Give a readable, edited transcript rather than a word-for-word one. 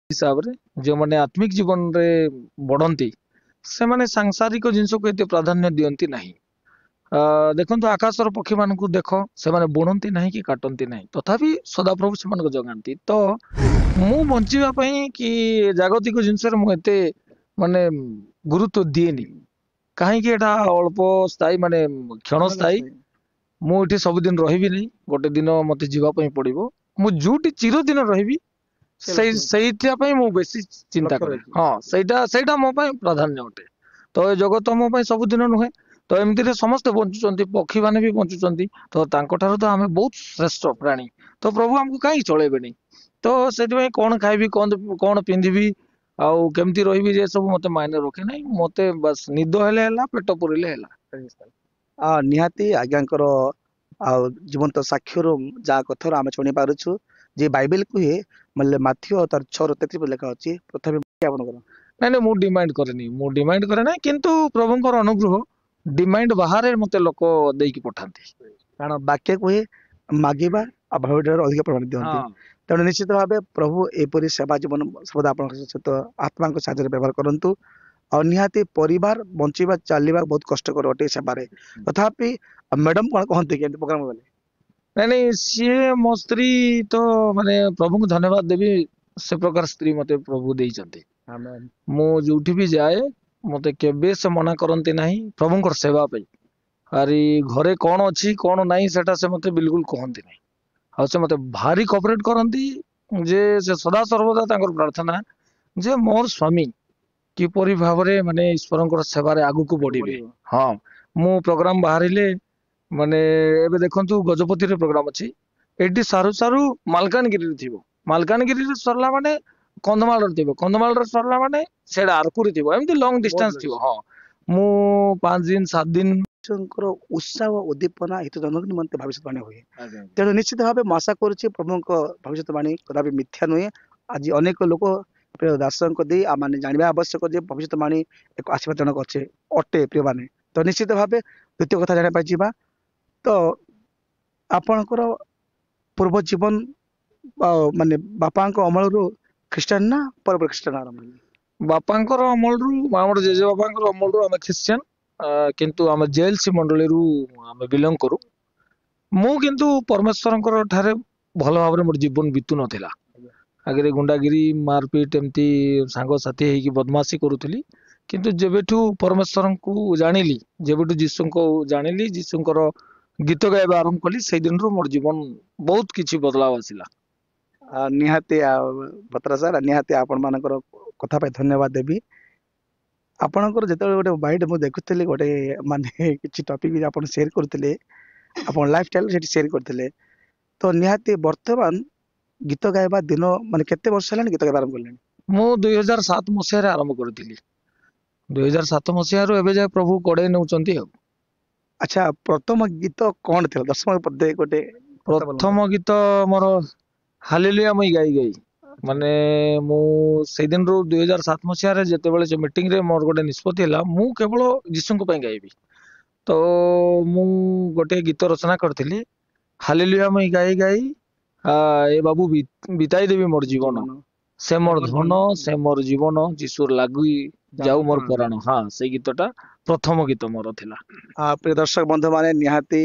हिसाब रे जो माने आत्मिक जीवन रे बढ़ंती से माने सांसारिक जिंस को एते प्राधान्य दियंती नहीं। देखंतु आकाशर पक्षी मानकु देख से माने बुणंती नहीं कि काटंती नहीं तथापि सदाप्रभु से मानक जगांती। तो मु बंचिबा पई कि जागतिक जिंस रे मु एते माने गुरुत्व दिएनी कहीं एटा अल्प स्थायी माने क्षण स्थायी। मु एठी सबुदिन रहिबी नहीं गोटे दिन मते जीवा पई पड़िबो। मु जोटी चिरदिन रहिबी ସେଇଟା ପାଇଁ ମୁଁ ବେଶୀ ଚିନ୍ତା କରେ। ହଁ ସେଇଟା ମୋ ପାଇଁ ପ୍ରାଧାନ୍ୟ ଅଟେ। ତ ଏ ଜଗତ ମୋ ପାଇଁ ସବୁଦିନ ନୁହେଁ। ତ ଏମିତିରେ ସମସ୍ତେ ବଞ୍ଚୁଛନ୍ତି ପକ୍ଷୀ ମାନେ ବି ବଞ୍ଚୁଛନ୍ତି ତ ତାଙ୍କ ଠାରୁ ତ ଆମେ ବହୁତ ଶ୍ରେଷ୍ଠ ପ୍ରାଣୀ। ତ ପ୍ରଭୁ ଆମକୁ କାହିଁକି ଚଳେଇବେନି। ତ ସେଥିପାଇଁ କଣ ଖାଇବି କଣ ପିନ୍ଧିବି ଆଉ କେମିତି ରହିବି ଯେ ସବୁ ମତେ ମାयने ରଖେ ନାହିଁ। ମତେ ବାସ୍ ନିଦ ହେଲେ ହେଲା ପେଟ ପୁରିଲେ ହେଲା। ନିହାତି ଆଜ୍ଞାଙ୍କର ଆଉ ଜୀବନ୍ତ ସାକ୍ଷ୍ୟରୁ ଯାହା କଥାରୁ ଆମେ ଶୁଣି ପାରୁଛୁ ଯେ ବାଇବେଲ କୁହେ ମାନେ ମାଥିଓ ତାର 6:33 ଲେଖା ଅଛି ପ୍ରଥମେ ଆପଣଙ୍କର ନାଇଁ ନାଇଁ ମୁଁ ଡିମାଣ୍ଡ କରେ ନାହିଁ କିନ୍ତୁ ପ୍ରଭୁଙ୍କର ଅନୁଗ୍ରହ ଡିମାଣ୍ଡ ବାହାରେ ମତେ ଲୋକ ଦେଇକି ପଠାନ୍ତି। କାରଣ ବାକ୍ୟ କୁହେ ମାଗିବା ଆଉ ଭାବିବାର ଅଧିକ ପ୍ରମାଣ ଦିଅନ୍ତି। ତେଣୁ ନିଶ୍ଚିତ ଭାବେ ପ୍ରଭୁ ଏପରି ସେବା ଜୀବନ ସର୍ବଦା ଆପଣଙ୍କ ସହିତ ଆତ୍ମାଙ୍କ ସାହାଯ୍ୟରେ ବ୍ୟବହାର କରନ୍ତୁ। ଆଉ ନିହାତି ପରିବାର ବଞ୍ଚିବା ଚାଲିବା ବହୁତ କଷ୍ଟକର ଅଟେ ସେବାରେ। ତଥାପି ମ୍ୟାଡମ କଣ କହନ୍ତି କେମିତି ପ୍ରୋଗ୍ରାମ ଗଲେ? ନାଇଁ ନାଇଁ ସିଏ ମୋ ସ୍ତ୍ରୀ ତ ମାନେ ପ୍ରଭୁଙ୍କୁ ଧନ୍ୟବାଦ ଦେବି ସେ ପ୍ରକାର ସ୍ତ୍ରୀ ମତେ ପ୍ରଭୁ ଦେଇଛନ୍ତି। ମୁଁ ଯୋଉଠି ବି ଯାଏ ମତେ କେବେ ସେ ମନା କରନ୍ତି ନାହିଁ ପ୍ରଭୁଙ୍କର ସେବା ପାଇଁ। ଆରି ଘରେ କଣ ଅଛି କଣ ନାହିଁ ସେଟା ସେ ମତେ ବିଲକୁଲ କହନ୍ତି ନାହିଁ। ଆଉ ସେ ମତେ ଭାରି କୋଅପରେଟ କରନ୍ତି ଯେ ସେ ସଦା ସର୍ବଦା ତାଙ୍କର ପ୍ରାର୍ଥନା ଯେ ମୋର ସ୍ୱାମୀ କିପରି ଭାବରେ ମାନେ ଈଶ୍ୱରଙ୍କର ସେବାରେ ଆଗକୁ ବଢିବେ। ହଁ ମୁଁ ପ୍ରୋଗ୍ରାମ ବାହାରିଲେ ମାନେ ଏବେ ଦେଖନ୍ତୁ ଗଜପତିରେ ପ୍ରୋଗ୍ରାମ ଅଛି ଏଠି ସାରୁ ସାରୁ ମାଲକାନଗିରିରେ ଥିବ ମାଲକାନଗିରିରେ ସରିଲା ମାନେ କନ୍ଧମାଳରେ ଥିବ କନ୍ଧମାଳରେ ସରିଲା ମାନେ ସେଟା ଆରକୁରେ ଥିବ ଏମିତି ଲଙ୍ଗ ଡିଷ୍ଟାନ୍ସ ଥିବ। ହଁ ମୁଁ 5 ଦିନ 7 ଦିନ ଉତ୍ସାହ ଉଦ୍ଦୀପନା ହିତଜନକ ନିମନ୍ତେ ଭବିଷ୍ୟତବାଣୀ ହୁଏ। ତେଣୁ ନିଶ୍ଚିତ ଭାବେ ମୁଁ ଆଶା କରୁଛି ପ୍ରଭୁଙ୍କ ଭବିଷ୍ୟତବାଣୀ କଦାପି ମିଥ୍ୟା ନୁହେଁ। ଆଜି ଅନେକ ଲୋକ ପ୍ରିୟ ଦାସଙ୍କ ଦେଇ ମାନେ ଜାଣିବା ଆବଶ୍ୟକ ଯେ ଭବିଷ୍ୟତବାଣୀ ଏକ ଆଶୀର୍ବାଦଜନକ ଅଟେ ପ୍ରିୟ ମାନେ। ତ ନିଶ୍ଚିତ ଭାବେ ଦ୍ୱିତୀୟ କଥା ଜାଣିବା ପାଇଁ ଯିବା ତ ଆପଣଙ୍କର ପୂର୍ବ ଜୀବନ ମାନେ ବାପାଙ୍କ ଅମଳରୁ ଖ୍ରୀଷ୍ଟିଆନ ନା ପରେ ଖ୍ରୀଷ୍ଟିଆନ ଆରମ୍ଭ ହେଲା? ବାପାଙ୍କର ଅମଳରୁ ଆମର ଜେଜେ ବାପାଙ୍କର ଅମଳରୁ ଆମେ ଖ୍ରୀଷ୍ଟିଆନ କିନ୍ତୁ ଆମେ ଜେଏଲସି ମଣ୍ଡଳୀରୁ ଆମେ ବିଲଙ୍ଗ କରୁ। ମୁଁ କିନ୍ତୁ ପରମେଶ୍ୱରଙ୍କର ଠାରେ ଭଲ ଭାବରେ ମୋର ଜୀବନ ବିତୁ ନଥିଲା। ଆଗରେ ଗୁଣ୍ଡାଗିରି ମାରପିଟ ଏମିତି ସାଙ୍ଗସାଥି ହେଇକି ବଦମାସି କରୁଥିଲି। କିନ୍ତୁ ଯେବେଠୁ ପରମେଶ୍ୱରଙ୍କୁ ଜାଣିଲି ଯେବେଠୁ ଯୀଶୁଙ୍କୁ ଜାଣିଲି ଯୀଶୁଙ୍କର ଗୀତ ଗାଇବା ଆରମ୍ଭ କଲି ସେଇ ଦିନରୁ ମୋର ଜୀବନ ବହୁତ କିଛି ବଦଳାव ଆସିଲା। ନିହାତି ଭତ୍ରା ସାର୍ ନିହାତି ଆପଣ ମାନଙ୍କର କଥା ପାଇଁ ଧନ୍ୟବାଦ ଦେବି। ଆପଣଙ୍କର ଯେତେବେଳେ ଗୋଟେ ବାଇଟ ମୁଁ ଦେଖୁଥିଲି ଗୋଟେ ମାନେ କିଛି ଟପିକ ଆପଣ ସେୟାର କରୁଥିଲେ ଆପଣ ଲାଇଫ ଷ୍ଟାଇଲ ସେଠି ସେୟାର କରିଥିଲେ। ତ ନିହାତି ବର୍ତ୍ତମାନ ଗୀତ ଗାଇବା ଦିନ ମାନେ କେତେ ବର୍ଷ ହେଲାଣି ଗୀତ ଗାଇବା ଆରମ୍ଭ କଲେଣି? ମୁଁ 2007 ମସିହାରେ ଆରମ୍ଭ କରିଥିଲି। 2007 ମସିହାରୁ ଏବେ ଯାଏ ପ୍ରଭୁ କଡେଇ ନେଉଛନ୍ତି ଆଉ। ଆଚ୍ଛା ପ୍ରଥମ ଗୀତ କଣ ଥିଲା? ଦଶମ ପଦେ ଗୋଟେ ପ୍ରଥମ ଗୀତ ମୋର ହାଲେଲୁୟା ମୁଇଁ ଗାଇ ଗାଇ ମାନେ ମୁଁ ସେଇଦିନରୁ 2007 ମସିହାରେ ଯେତେବେଳେ ସେ ମିଟିଂ ରେ ମୋର ଗୋଟେ ନିଷ୍ପତ୍ତି ହେଲା ମୁଁ କେବଳ ଯୀଶୁଙ୍କ ପାଇଁ ଗାଇବି। ତ ମୁଁ ଗୋଟେ ଗୀତ ରଚନା କରିଥିଲି ହାଲେଲୁୟା ମୁଇଁ ଗାଇ ଗାଇ ଏ ବାବୁ ବିତାଇ ଦେବି ମୋର ଜୀବନ ସେ ମୋର ଧନ ସେ ମୋର ଜୀବନ ଯୀଶୁର ଲାଗି ଯାଉ ମୋର ପରାଣ। ହଁ ସେଇ ଗୀତଟା ପ୍ରଥମ ଗୀତ ମୋର ଥିଲା। ପ୍ରିୟ ଦର୍ଶକ ବନ୍ଧୁ ମାନେ ନିହାତି